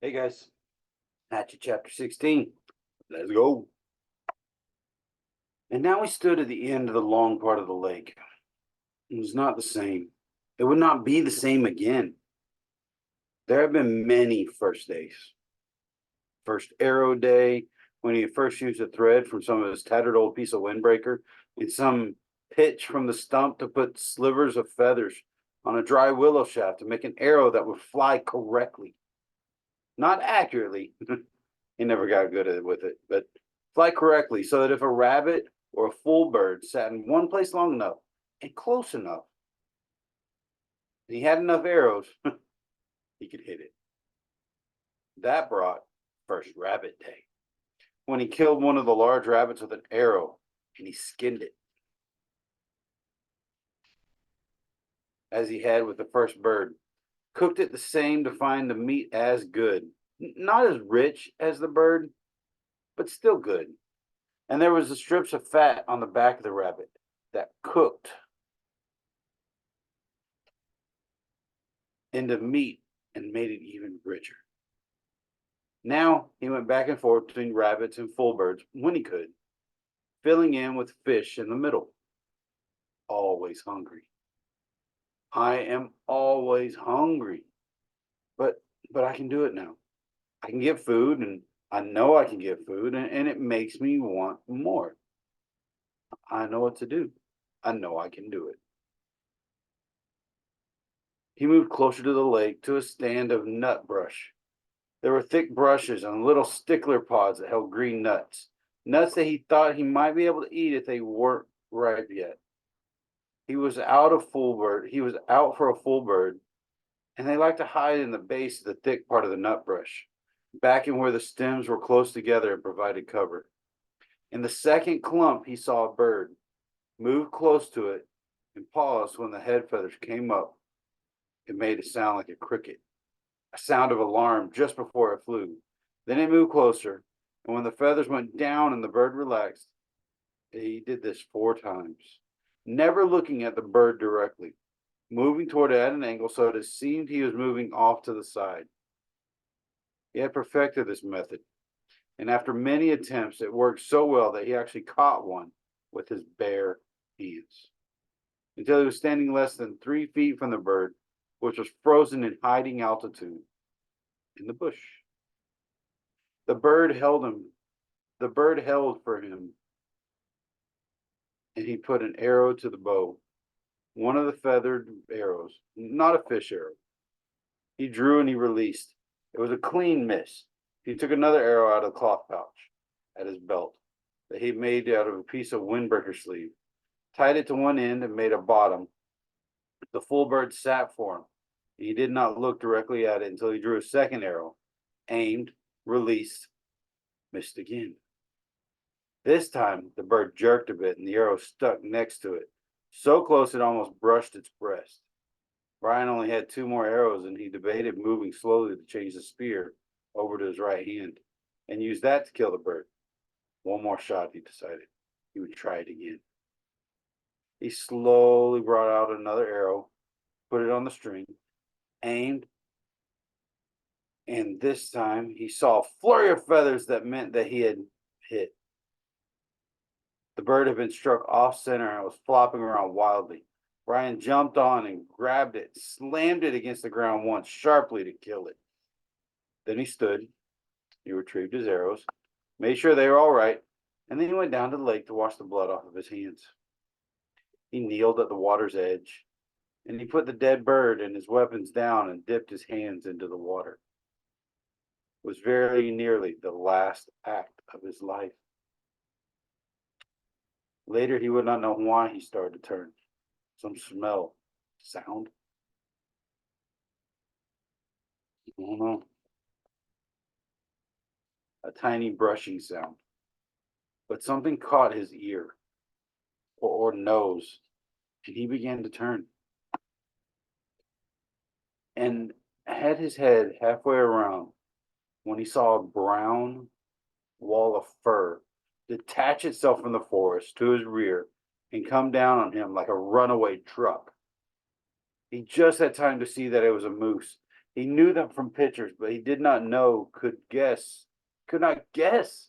Hey guys, Hatchet Chapter 16. Let's go. And now we stood at the end of the long part of the lake. It was not the same. It would not be the same again. There have been many first days. First arrow day, when he first used a thread from some of his tattered old piece of windbreaker, and some pitch from the stump to put slivers of feathers on a dry willow shaft to make an arrow that would fly correctly. Not accurately. He never got good with it, but fly correctly so that if a rabbit or a full bird sat in one place long enough and close enough, and he had enough arrows, he could hit it. That brought first rabbit day, when he killed one of the large rabbits with an arrow and he skinned it, as he had with the first bird. Cooked it the same to find the meat as good. Not as rich as the bird, but still good. And there was the strips of fat on the back of the rabbit that cooked into meat and made it even richer. Now he went back and forth between rabbits and full birds when he could, filling in with fish in the middle. Always hungry. I am always hungry. But I can do it now. I can get food, and I know I can get food, and it makes me want more. I know what to do. I know I can do it. He moved closer to the lake to a stand of nut brush. There were thick brushes and little stickler pods that held green nuts. Nuts that he thought he might be able to eat if they weren't ripe yet. He was out for a full bird, and they like to hide in the base of the thick part of the nut brush, back in where the stems were close together and provided cover. In the second clump, he saw a bird, moved close to it, and paused when the head feathers came up. It made a sound like a cricket, a sound of alarm just before it flew. Then it moved closer, and when the feathers went down and the bird relaxed, he did this 4 times, never looking at the bird directly, moving toward it at an angle so that it seemed he was moving off to the side. He had perfected this method, and after many attempts, it worked so well that he actually caught one with his bare hands, until he was standing less than 3 feet from the bird, which was frozen in hiding altitude in the bush. The bird held for him, and he put an arrow to the bow, one of the feathered arrows, not a fish arrow. He drew and he released. It was a clean miss. He took another arrow out of the cloth pouch at his belt that he made out of a piece of windbreaker sleeve, tied it to one end and made a bottom. The full bird sat for him. He did not look directly at it until he drew a second arrow, aimed, released, missed again. This time, the bird jerked a bit and the arrow stuck next to it, so close it almost brushed its breast. Brian only had 2 more arrows, and he debated moving slowly to change the spear over to his right hand and use that to kill the bird. One more shot, he decided. He would try it again. He slowly brought out another arrow, put it on the string, aimed, and this time he saw a flurry of feathers that meant that he had hit. The bird had been struck off center and was flopping around wildly. Brian jumped on and grabbed it, slammed it against the ground once sharply to kill it. Then he stood, he retrieved his arrows, made sure they were all right, and then he went down to the lake to wash the blood off of his hands. He kneeled at the water's edge, and he put the dead bird and his weapons down and dipped his hands into the water. It was very nearly the last act of his life. Later, he would not know why he started to turn. Some smell, sound. I don't know. A tiny brushing sound. But something caught his ear or nose, and he began to turn. And had his head halfway around when he saw a brown wall of fur detach itself from the forest to his rear and come down on him like a runaway truck. He just had time to see that it was a moose, He knew them from pictures, but he could not guess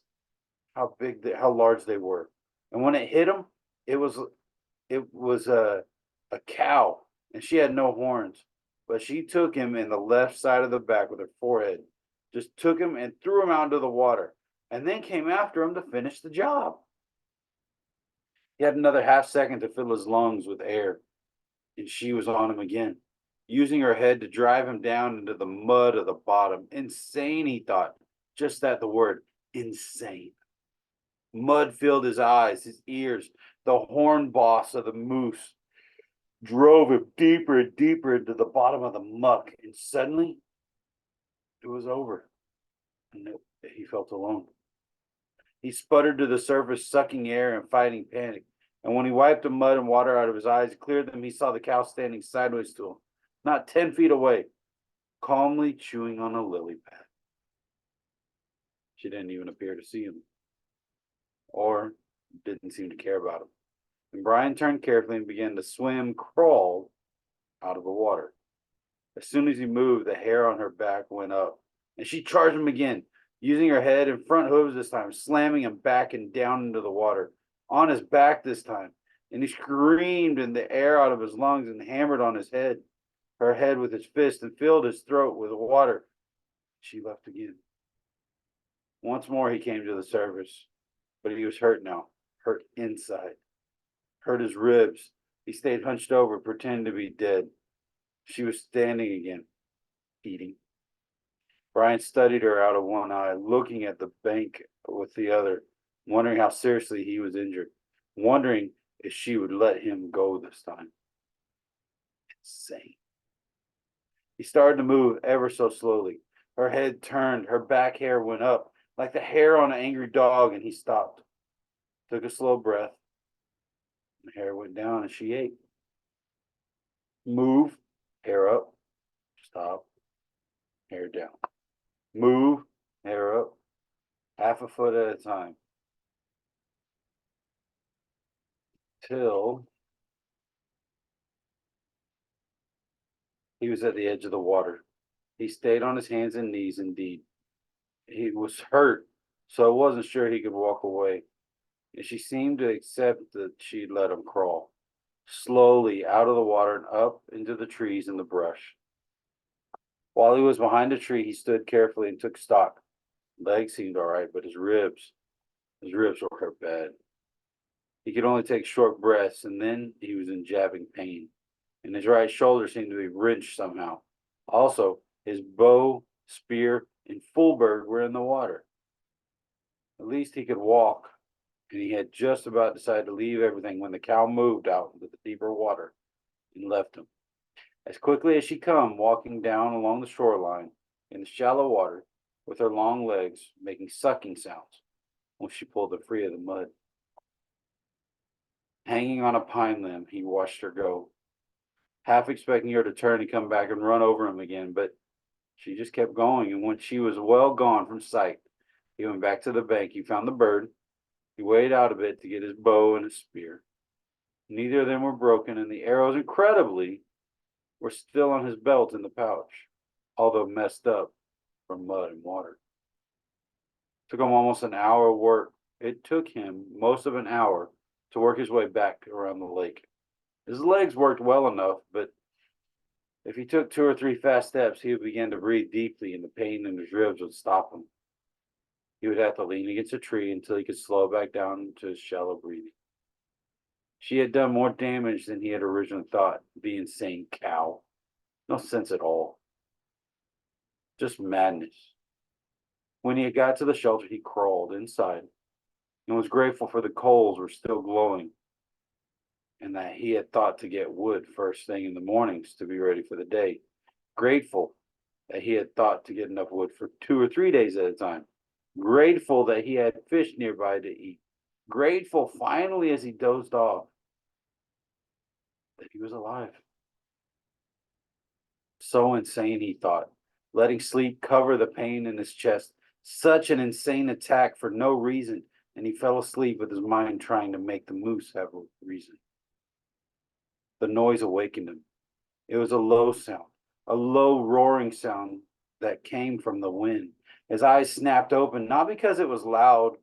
how large they were. And when it hit him, it was a cow, and she had no horns, but she took him in the left side of the back with her forehead, just took him and threw him out into the water, and then came after him to finish the job. He had another half second to fill his lungs with air, and she was on him again, using her head to drive him down into the mud of the bottom. Insane, he thought. Just that, the word insane. Mud filled his eyes, his ears. The horn boss of the moose drove him deeper and deeper into the bottom of the muck, and suddenly it was over, and he felt alone. He sputtered to the surface, sucking air and fighting panic. And when he wiped the mud and water out of his eyes, cleared them, he saw the cow standing sideways to him, not 10 feet away, calmly chewing on a lily pad. She didn't even appear to see him, or didn't seem to care about him. And Brian turned carefully and began to crawl out of the water. As soon as he moved, the hair on her back went up, and she charged him again, using her head and front hooves this time, slamming him back and down into the water, on his back this time. And he screamed in the air out of his lungs and hammered on her head with his fist, and filled his throat with water. She left again. Once more he came to the surface, but he was hurt now, hurt inside, hurt his ribs. He stayed hunched over, pretending to be dead. She was standing again, eating. Brian studied her out of one eye, looking at the bank with the other, wondering how seriously he was injured, wondering if she would let him go this time. Insane. He started to move ever so slowly. Her head turned, her back hair went up, like the hair on an angry dog, and he stopped, took a slow breath. The hair went down, and she ate. Move, hair up, stop, hair down. Move, hair up, half a foot at a time. Till he was at the edge of the water. He stayed on his hands and knees, indeed. He was hurt, so I wasn't sure he could walk away. And she seemed to accept that she'd let him crawl, slowly out of the water and up into the trees and the brush. While he was behind a tree, he stood carefully and took stock. Legs seemed all right, but his ribs were hurt bad. He could only take short breaths, and then he was in jabbing pain, and his right shoulder seemed to be wrenched somehow. Also, his bow, spear, and fullberg were in the water. At least he could walk, and he had just about decided to leave everything when the cow moved out into the deeper water and left him. As quickly as she come, walking down along the shoreline in the shallow water with her long legs making sucking sounds when she pulled it free of the mud. Hanging on a pine limb, he watched her go, half expecting her to turn and come back and run over him again, but she just kept going, and when she was well gone from sight, he went back to the bank. He found the bird. He waded out a bit to get his bow and his spear. Neither of them were broken, and the arrows, incredibly, were still on his belt in the pouch, although messed up from mud and water. It took him almost an hour of work. It took him most of an hour to work his way back around the lake. His legs worked well enough, but if he took 2 or 3 fast steps, he would begin to breathe deeply, and the pain in his ribs would stop him. He would have to lean against a tree until he could slow back down to his shallow breathing. She had done more damage than he had originally thought. The insane cow. No sense at all. Just madness. When he had got to the shelter, he crawled inside and was grateful for the coals were still glowing, and that he had thought to get wood first thing in the mornings to be ready for the day. Grateful that he had thought to get enough wood for 2 or 3 days at a time. Grateful that he had fish nearby to eat. Grateful, finally, as he dozed off, that he was alive. So insane, he thought, letting sleep cover the pain in his chest. Such an insane attack for no reason, and he fell asleep with his mind trying to make the moose have a reason. The noise awakened him. It was a low sound, a low roaring sound that came from the wind. His eyes snapped open, not because it was loud,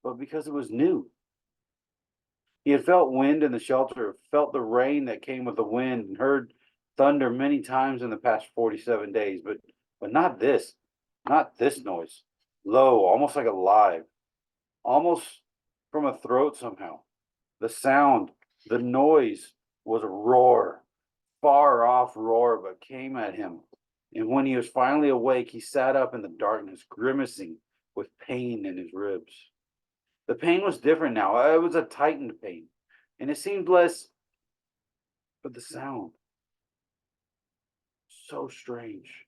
but because it was new. He had felt wind in the shelter, felt the rain that came with the wind, and heard thunder many times in the past 47 days, but not this noise. Low, almost like alive, almost from a throat somehow. The sound, the noise was a roar, far off roar, but came at him. And when he was finally awake, he sat up in the darkness, grimacing with pain in his ribs. The pain was different now. It was a tightened pain, and it seemed less, but the sound, so strange.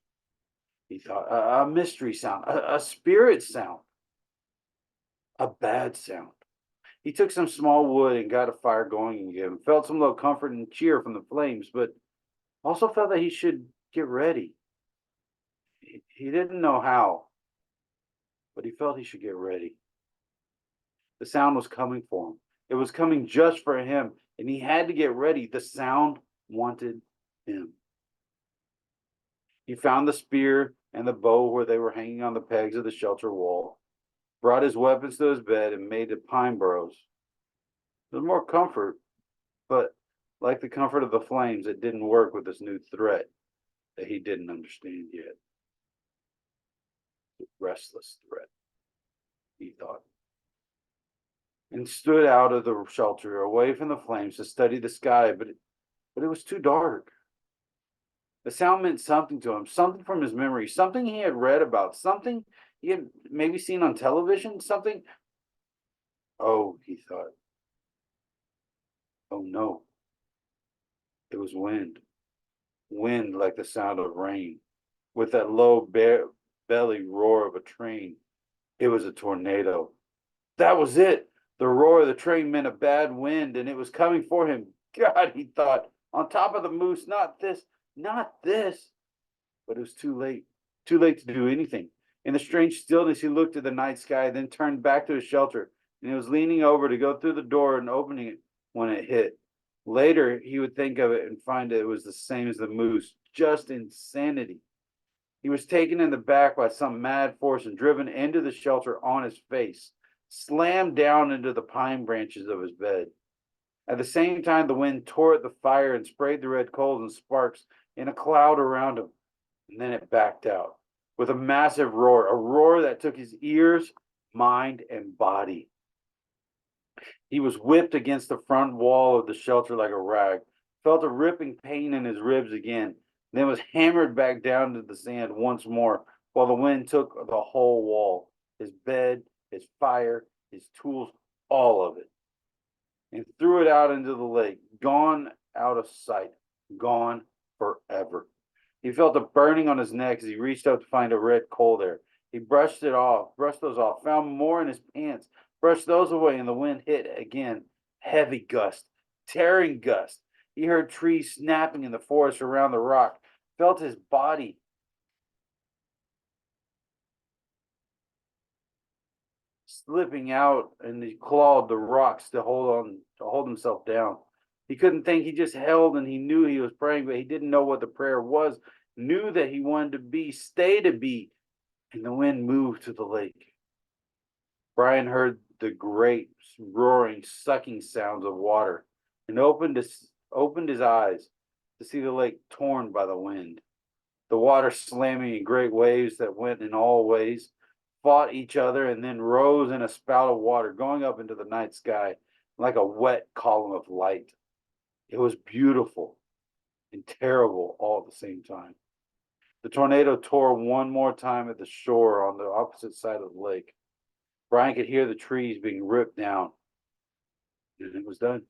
He thought, a mystery sound, a spirit sound, a bad sound. He took some small wood and got a fire going again, felt some little comfort and cheer from the flames, but also felt that he should get ready. He didn't know how, but he felt he should get ready. The sound was coming for him. It was coming just for him, and he had to get ready. The sound wanted him. He found the spear and the bow where they were hanging on the pegs of the shelter wall, brought his weapons to his bed, and made the pine burrows. There was more comfort, but like the comfort of the flames, it didn't work with this new threat that he didn't understand yet. The restless threat, he thought, and stood out of the shelter, away from the flames, to study the sky, but it was too dark. The sound meant something to him, something from his memory, something he had read about, something he had maybe seen on television, something. Oh, he thought. Oh no. It was wind. Wind like the sound of rain, with that low belly roar of a train. It was a tornado. That was it. The roar of the train meant a bad wind, and it was coming for him. God, he thought, on top of the moose, not this, not this. But it was too late to do anything. In the strange stillness, he looked at the night sky, then turned back to his shelter, and he was leaning over to go through the door and opening it when it hit. Later, he would think of it and find it was the same as the moose, just insanity. He was taken in the back by some mad force and driven into the shelter on his face, slammed down into the pine branches of his bed. At the same time, the wind tore at the fire and sprayed the red coals and sparks in a cloud around him. And then it backed out with a massive roar, a roar that took his ears, mind, and body. He was whipped against the front wall of the shelter like a rag, felt a ripping pain in his ribs again, then was hammered back down to the sand once more while the wind took the whole wall, his bed, his fire, his tools, all of it, and threw it out into the lake, gone out of sight, gone forever. He felt a burning on his neck as he reached up to find a red coal there. He brushed those off, found more in his pants, brushed those away, and the wind hit again. Heavy gust, tearing gust. He heard trees snapping in the forest around the rock, felt his body slipping out, and he clawed the rocks to hold himself down. He couldn't think, he just held, and he knew he was praying, but he didn't know what the prayer was, knew that he wanted to be, stay to be, and the wind moved to the lake. Brian heard the great roaring, sucking sounds of water and opened his eyes to see the lake torn by the wind. The water slamming in great waves that went in all ways, fought each other, and then rose in a spout of water going up into the night sky like a wet column of light. It was beautiful and terrible all at the same time. The tornado tore one more time at the shore on the opposite side of the lake. Brian could hear the trees being ripped down, and it was done.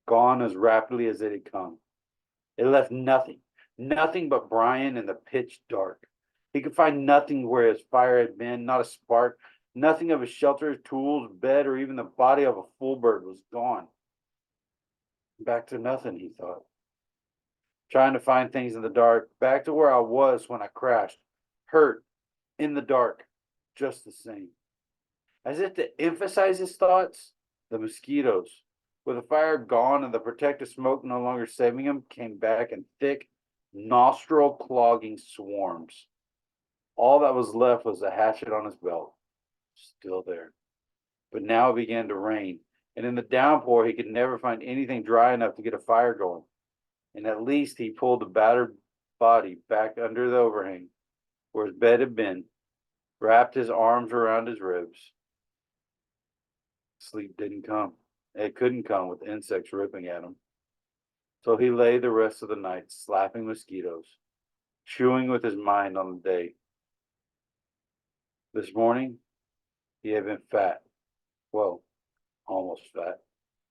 Gone as rapidly as it had come. It left nothing but Brian in the pitch dark. He could find nothing where his fire had been, not a spark, nothing of his shelter, tools, bed, or even the body of a full bird was gone. Back to nothing, he thought. Trying to find things in the dark, back to where I was when I crashed, hurt, in the dark, just the same. As if to emphasize his thoughts, the mosquitoes, with the fire gone and the protective smoke no longer saving him, came back in thick, nostril clogging swarms. All that was left was a hatchet on his belt, still there. But now it began to rain, and in the downpour he could never find anything dry enough to get a fire going. And at least he pulled the battered body back under the overhang where his bed had been, wrapped his arms around his ribs. Sleep didn't come. It couldn't come with insects ripping at him. So he lay the rest of the night slapping mosquitoes, chewing with his mind on the day. This morning, he had been fat. Well, almost fat.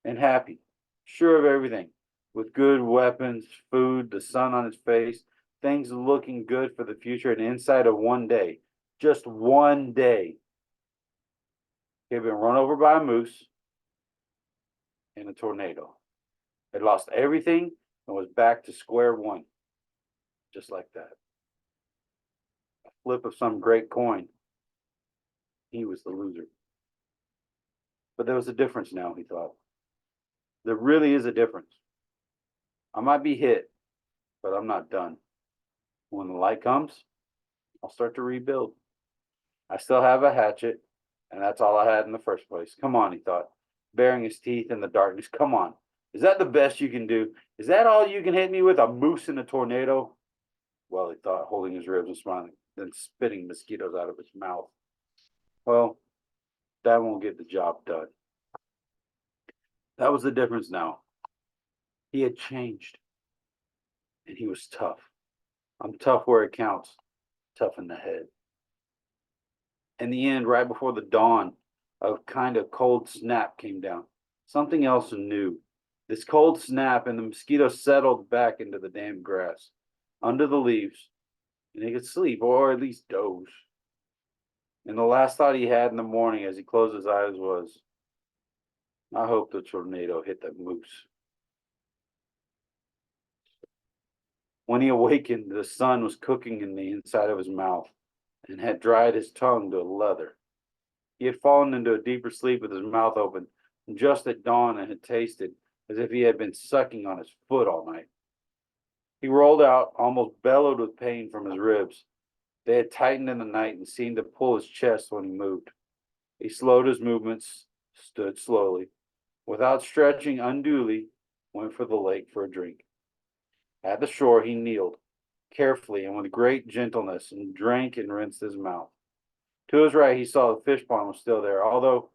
And happy. Sure of everything. With good weapons, food, the sun on his face, things looking good for the future, and inside of one day, just one day, he had been run over by a moose in a tornado. Had lost everything and was back to square one. Just like that. A flip of some great coin. He was the loser. But there was a difference now, he thought. There really is a difference. I might be hit, but I'm not done. When the light comes, I'll start to rebuild. I still have a hatchet, and that's all I had in the first place. Come on, he thought, baring his teeth in the darkness. Come on. Is that the best you can do? Is that all you can hit me with? A moose in a tornado? Well, he thought, holding his ribs and smiling, then spitting mosquitoes out of his mouth. Well, that won't get the job done. That was the difference now. He had changed. And he was tough. I'm tough where it counts. Tough in the head. In the end, right before the dawn, a kind of cold snap came down. Something else new. This cold snap, and the mosquitoes settled back into the damp grass, under the leaves, and he could sleep, or at least doze. And the last thought he had in the morning as he closed his eyes was, I hope the tornado hit that moose. When he awakened, the sun was cooking in the inside of his mouth and had dried his tongue to leather. He had fallen into a deeper sleep with his mouth open, and just at dawn and had tasted as if he had been sucking on his foot all night. He rolled out, almost bellowed with pain from his ribs. They had tightened in the night and seemed to pull his chest when he moved. He slowed his movements, stood slowly, without stretching unduly, went for the lake for a drink. At the shore he kneeled, carefully and with great gentleness, and drank and rinsed his mouth. To his right he saw the fish pond was still there, although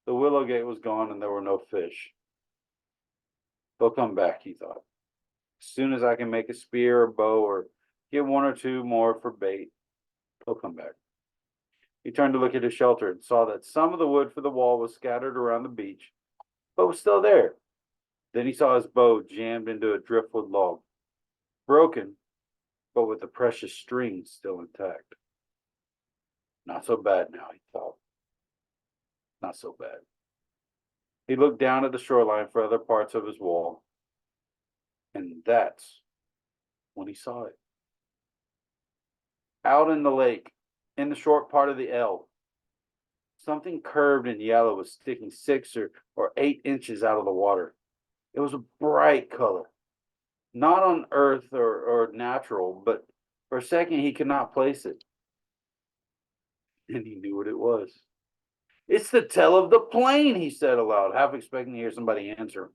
the willow gate was gone and there were no fish. They'll come back, he thought. As soon as I can make a spear or bow or get one or two more for bait, they'll come back. He turned to look at his shelter and saw that some of the wood for the wall was scattered around the beach, but was still there. Then he saw his bow jammed into a driftwood log, broken, but with the precious string still intact. Not so bad now, he thought. Not so bad. He looked down at the shoreline for other parts of his wall, and that's when he saw it. Out in the lake, in the short part of the L, something curved and yellow was sticking 6 or 8 inches out of the water. It was a bright color, not on earth or natural, but for a second he could not place it. And he knew what it was. It's the tail of the plane, he said aloud, half expecting to hear somebody answer.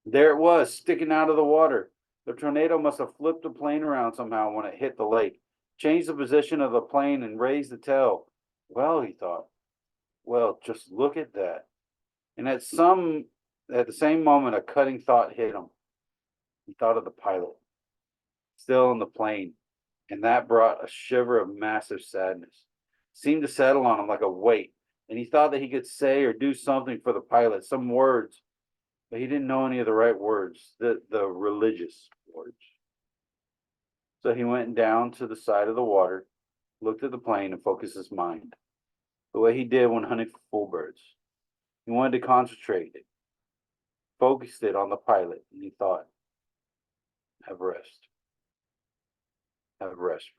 There it was, sticking out of the water. The tornado must have flipped the plane around somehow when it hit the lake, changed the position of the plane, and raised the tail. Well, he thought, well, just look at that. And at the same moment, a cutting thought hit him. He thought of the pilot, still in the plane, and that brought a shiver of massive sadness. It seemed to settle on him like a weight, and he thought that he could say or do something for the pilot, some words, but he didn't know any of the right words, the religious words. So he went down to the side of the water, looked at the plane, and focused his mind, the way he did when hunting for full birds. He wanted to concentrate it, focused it on the pilot, and he thought, have rest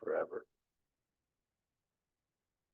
forever.